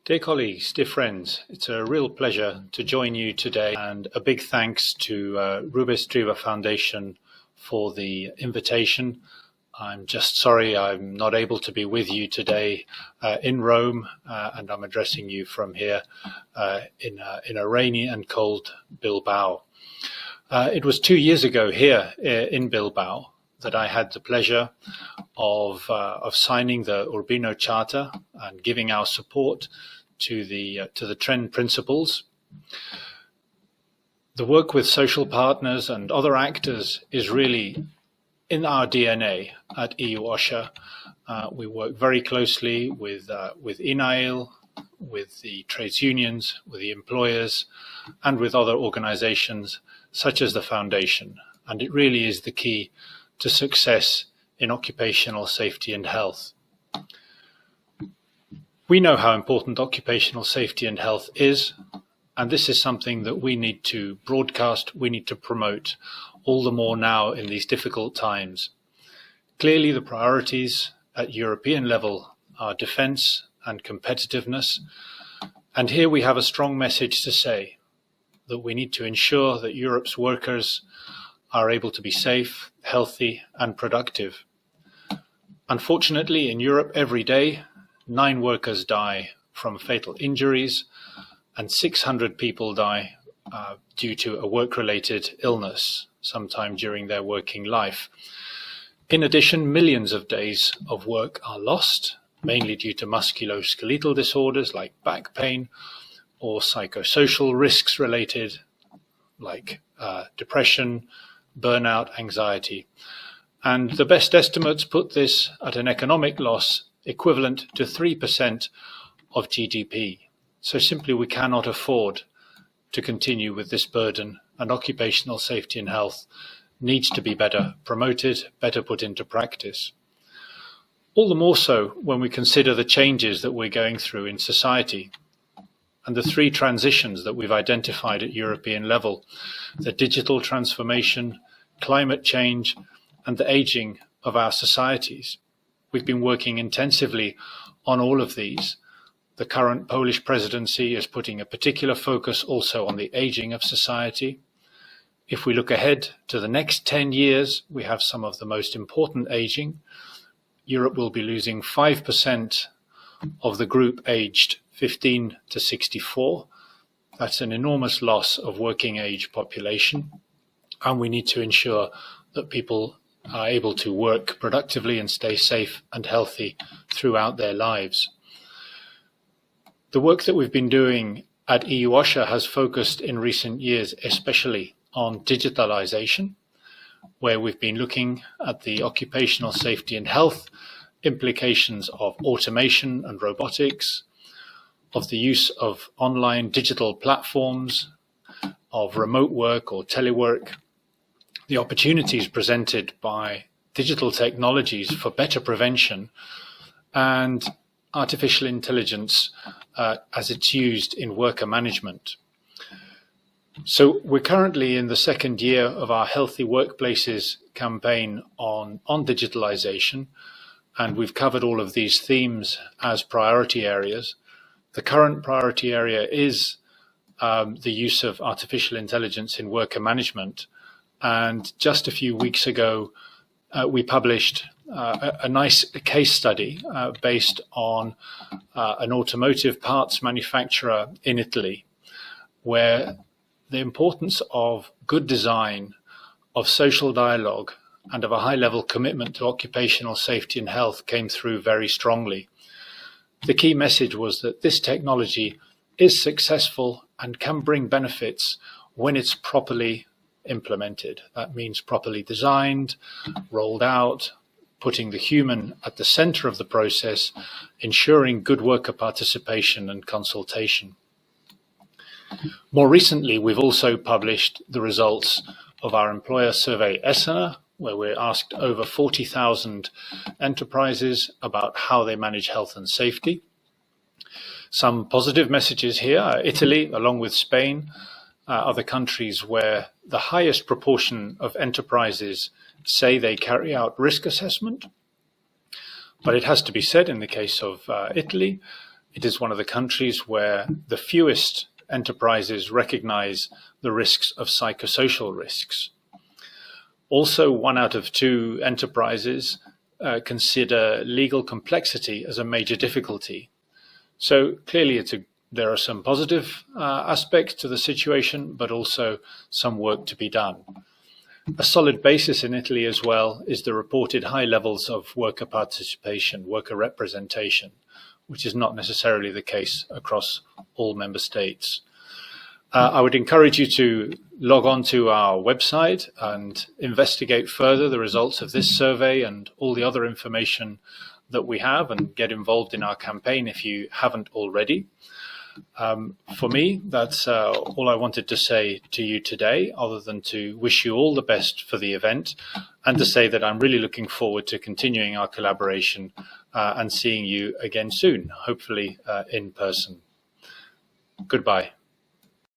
Dear colleagues, dear friends, it's a real pleasure to join you today, and a big thanks to Rubes Triva Foundation for the invitation. I'm just sorry I'm not able to be with you today in Rome, and I'm addressing you from here in a rainy and cold Bilbao. It was 2 years ago here in Bilbao that I had the pleasure of signing the Urbino Charter and giving our support to the trend principles. The work with social partners and other actors is really in our DNA at EU-OSHA. We work very closely with INAIL, with the trades unions, with the employers, and with other organizations such as the Foundation. And it really is the key to success in occupational safety and health. We know how important occupational safety and health is, and this is something that we need to broadcast, we need to promote all the more now in these difficult times. Clearly, the priorities at European level are defence and competitiveness, and here we have a strong message to say that we need to ensure that Europe's workers are able to be safe, healthy and productive. Unfortunately, in Europe every day, 9 workers die from fatal injuries and 600 people die due to a work-related illness sometime during their working life. In addition, millions of days of work are lost, mainly due to musculoskeletal disorders like back pain or psychosocial risks related like depression, burnout, anxiety. And the best estimates put this at an economic loss equivalent to 3% of GDP. So simply we cannot afford to continue with this burden, and occupational safety and health needs to be better promoted, better put into practice. All the more so when we consider the changes that we're going through in society and the 3 transitions that we've identified at European level: the digital transformation, climate change, and the aging of our societies. We've been working intensively on all of these. The current Polish presidency is putting a particular focus also on the aging of society. If we look ahead to the next 10 years, we have some of the most important aging. Europe will be losing 5% of the group aged 15 to 64. That's an enormous loss of working age population, and we need to ensure that people are able to work productively and stay safe and healthy throughout their lives. The work that we've been doing at EU-OSHA has focused in recent years especially on digitalization, where we've been looking at the occupational safety and health implications of automation and robotics, of the use of online digital platforms, of remote work or telework, the opportunities presented by digital technologies for better prevention, and artificial intelligence as it's used in worker management. So we're currently in the 2nd year of our Healthy Workplaces campaign on digitalization, and we've covered all of these themes as priority areas. The current priority area is the use of artificial intelligence in worker management. And just a few weeks ago, we published a nice case study based on an automotive parts manufacturer in Italy, where the importance of good design, of social dialogue, and of a high-level commitment to occupational safety and health came through very strongly. The key message was that this technology is successful and can bring benefits when it's properly implemented. That means properly designed, rolled out, putting the human at the center of the process, ensuring good worker participation and consultation. More recently, we've also published the results of our employer survey Essener, where we asked over 40,000 enterprises about how they manage health and safety. Some positive messages here. Italy, along with Spain, are the countries where the highest proportion of enterprises say they carry out risk assessment. But it has to be said, in the case of Italy, It is one of the countries where the fewest enterprises recognize the risks of psychosocial risks. Also, 1 out of 2 enterprises consider legal complexity as a major difficulty. So clearly there are some positive aspects to the situation, but also some work to be done. A solid basis in Italy as well is the reported high levels of worker participation, worker representation, which is not necessarily the case across all member states. I would encourage you to log on to our website and investigate further the results of this survey and all the other information that we have, and get involved in our campaign if you haven't already. For me, that's all I wanted to say to you today, other than to wish you all the best for the event and to say that I'm really looking forward to continuing our collaboration and seeing you again soon, hopefully in person. Goodbye.